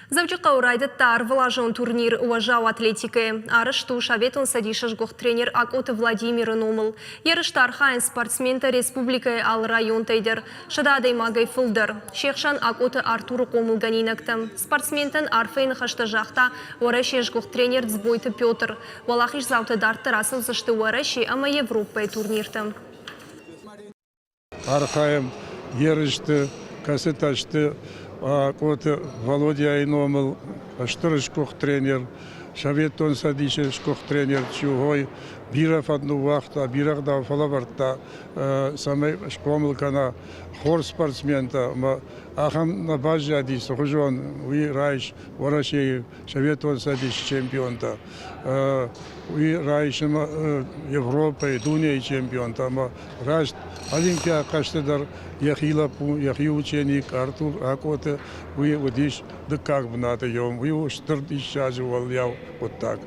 Завчака урайдыттар влажон турнир уважау атлетики. Арышту шаветон садишаш гох тренер Акоты Владимир Номыл. Ярыштар хайын спортсменты республика ал район тейдер. Шададей магай фылдыр. Шехшан Акоты Артуру комылганинактым. Спортсментен арфейн хашта жахта уарашеш гох тренер Дзбойты Петр. Валахиш завты дарты расыл зашты уараши ама Европа турниртым. Архаем ярышты, кассеташты, Акоты Володя Номыл, Штырышкох тренер, Шаветон Садишешкох тренер, Чугой, Биров одну вахту, а Бирах дал фалаварта, самый шкомылкана, хор спортсмента, ахам на базе адис, хужон, уи райш, ворашей, Шаветон Садиш чемпионта, уи райш Европы, Дуния чемпионта, райш Олимпия каштедар, яхилапу, яхи ученик, Артур Акоты, уи удиш, да как бы надо ем, уи штырд ищаживал я вот так.